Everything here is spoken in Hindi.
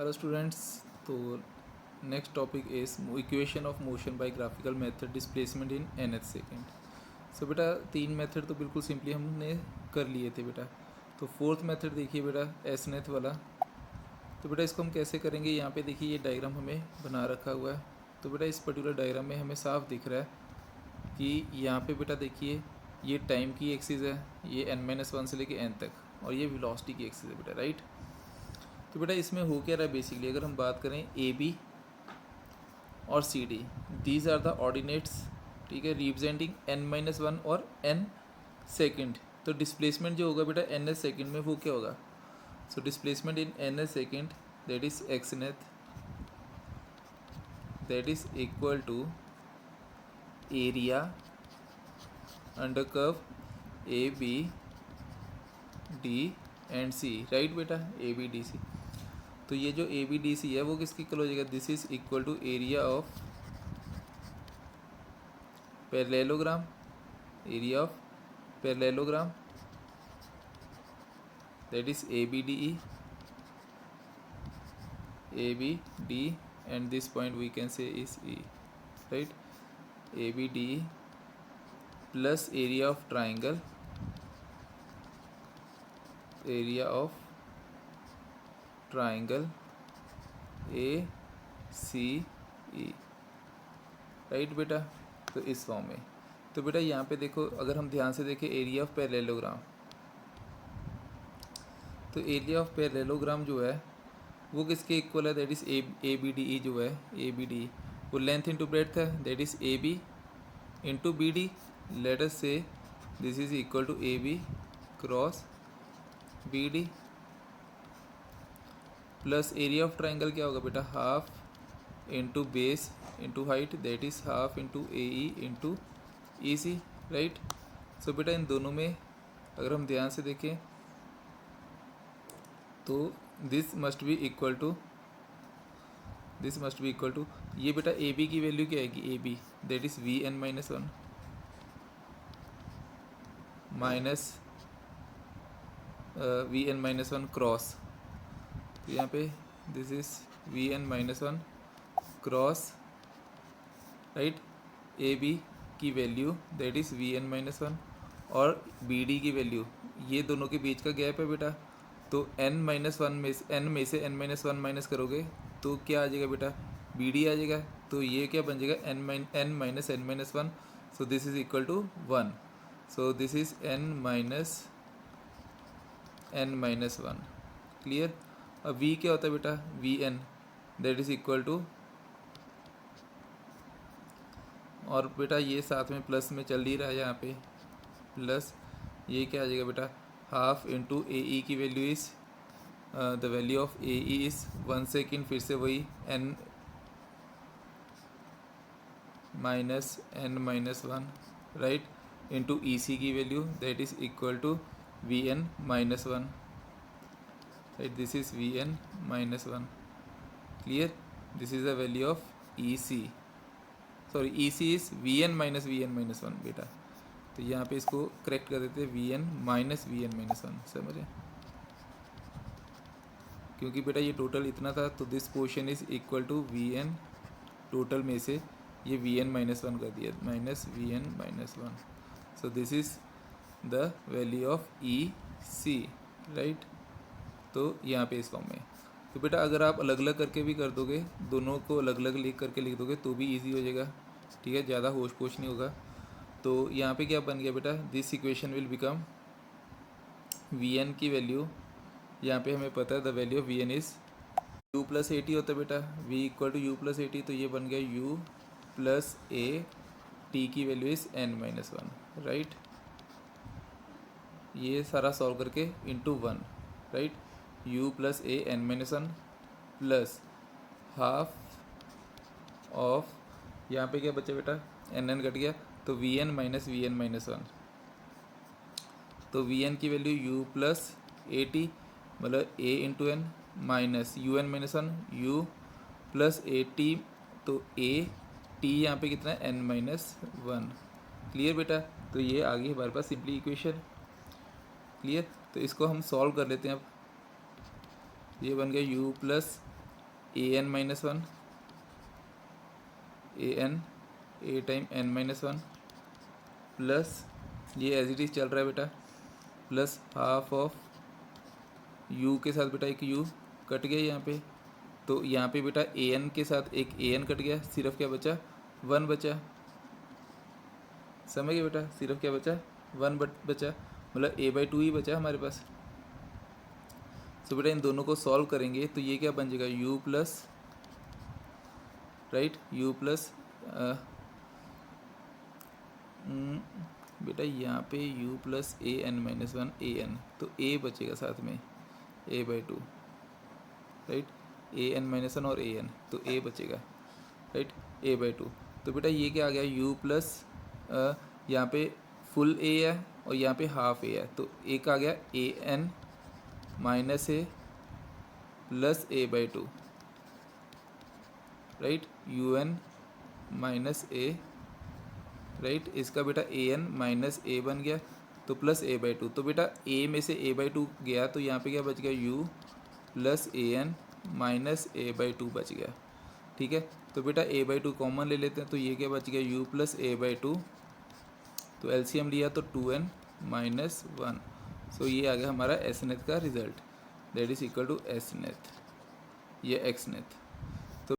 Hello students. तो next topic is equation of motion by graphical method displacement in nth second. So बेटा 3 मेथड तो बिल्कुल सिंपली हमने कर लिए थे बेटा। तो फोर्थ मेथड देखिए बेटा एसनेथ वाला। तो बेटा इसको हम कैसे करेंगे, यहाँ पे देखिए ये डायग्राम हमें बना रखा हुआ है। तो बेटा इस पर्टिकुलर डायग्राम में हमें साफ दिख रहा है कि यहाँ पे बेटा देखिए ये टाइम की एक्सिस है, ये n-1 से लेके n तक, और ये वेलोसिटी की एक्सिस है बेटा, राइट। तो बेटा इसमें हो क्या रहा है बेसिकली, अगर हम बात करें ए बी और C D, these are the ordinates, ठीक है, रिप्रेजेंटिंग n-1 और n सेकेंड। तो डिस्प्लेसमेंट जो होगा बेटा n सेकेंड में वो क्या होगा, so displacement in n second that is x nth, that is equal to area under curve A B D and C, right बेटा, ए बी डी सी। तो ये जो ए बी डी सी है वो किसकी इक्वल हो जाएगा, this is equal to area of parallelogram, area of parallelogram that is A B D and this point we can say is E, right, A B D plus area of triangle, area of triangle A C E, right बेटा। तो इस फॉर्म में, तो बेटा यहाँ पे देखो, अगर हम ध्यान से देखें एरिया ऑफ पैरेललोग्राम, तो एरिया ऑफ पैरेललोग्राम जो है वो किसके इक्वल है, that is A B D E जो है, ए बी डी वो लेंथ इंटू ब्रेड्थ है, that is A B into B D. Let us say this is equal to A B cross B D plus area of triangle क्या होगा बेटा, half into base into height, that is half into A E into E C, right. सो बेटा इन दोनों में अगर हम ध्यान से देखें तो this must be equal to ये बेटा ए बी की वैल्यू क्या आएगी, A B that is v n minus one minus v n minus one cross, तो यहाँ पे this is v n minus one cross, right, A B की value that is v n minus one और बी डी की वैल्यू, ये दोनों के बीच का गैप है बेटा। तो n-1 में से n-1 माइनस करोगे तो क्या आ जाएगा बेटा, बी डी आ जाएगा। तो ये क्या बन जाएगा, n-1, so this is equal to 1, so this is n-1, clear. अब v क्या होता है बेटा, v n that is equal to, और बेटा ये साथ में प्लस में चल ही रहा है यहाँ पे, प्लस ये क्या आ जाएगा बेटा, हाफ इंटू ए ई की value is the value of A E is 1 second, फिर से वही n minus one, right, into E C की value that is equal to v n minus one, right, this is v n minus one, clear. This is the value of E C, sorry E C is v n minus one बेटा। तो यहाँ पे इसको करेक्ट कर देते हैं वी एन माइनस वन, समझे, क्योंकि बेटा ये टोटल इतना था, तो this portion is equal to v n, total में से ये वी एन माइनस वन कर दिया, minus v n minus one, so this is the value of E C, right. तो यहाँ पे इस फॉर्म में, तो बेटा अगर आप अलग अलग करके भी कर दोगे, दोनों को अलग अलग लिख करके लिख दोगे तो भी ईजी हो जाएगा, ठीक है, ज़्यादा होश पोश नहीं होगा। तो यहाँ पे क्या बन गया बेटा, this equation will become v n की वैल्यू, यहाँ पे हमें पता है the value of v n is u plus a t होता है बेटा, v equal to u plus a t, तो ये बन गया u प्लस ए टी की वैल्यू इज़ n-1, राइट। ये सारा सॉल्व करके into 1, right, u plus a n-1 plus half of, यहाँ पे क्या बचा बेटा, n कट गया, तो वी एन माइनस वन, तो वी एन की value u plus a t मतलब a into n minus u n minus one, u plus a t, तो ए टी यहाँ पे कितना है, n-1, क्लियर बेटा। तो ये आ गई हमारे पास सिंपली इक्वेशन, क्लियर। तो इसको हम सॉल्व कर लेते हैं अब, ये बन गया u plus a n minus one, a n a time n minus one plus ये एज इट इज़ चल रहा है बेटा, प्लस हाफ ऑफ यू के साथ बेटा एक यू कट गया यहाँ पे, तो यहाँ पे बेटा ए एन के साथ एक ए एन कट गया, सिर्फ क्या बचा, वन बचा। समझ गए बेटा, सिर्फ क्या बचा, वन बचा, मतलब ए बाई टू ही बचा हमारे पास। सो बेटा इन दोनों को सॉल्व करेंगे तो ये क्या बन जाएगा, u plus, right, u plus बेटा यहाँ पे u plus a n minus one a n, तो a बचेगा साथ में a by two, right, a n minus one और ए एन, तो a बचेगा, राइट, a बाई टू। तो बेटा ये क्या आ गया, u प्लस यहाँ पे फुल a है और यहाँ पे हाफ a है, तो एक आ गया a n minus a plus a by two, right, u n minus a, right, इसका बेटा ए एन माइनस ए बन गया, तो प्लस ए बाई टू। तो बेटा ए में से ए बाई टू गया तो यहाँ पे क्या बच गया, u plus a n minus a by two बच गया। ठीक है, तो बेटा ए बाई टू कॉमन ले लेते हैं, तो ये क्या बच गया, u plus a by two, तो एलसीएम लिया तो two n minus one. So ये आ गया हमारा एस नेथ का result, that is equal to s nth, ये एक्स नेथ।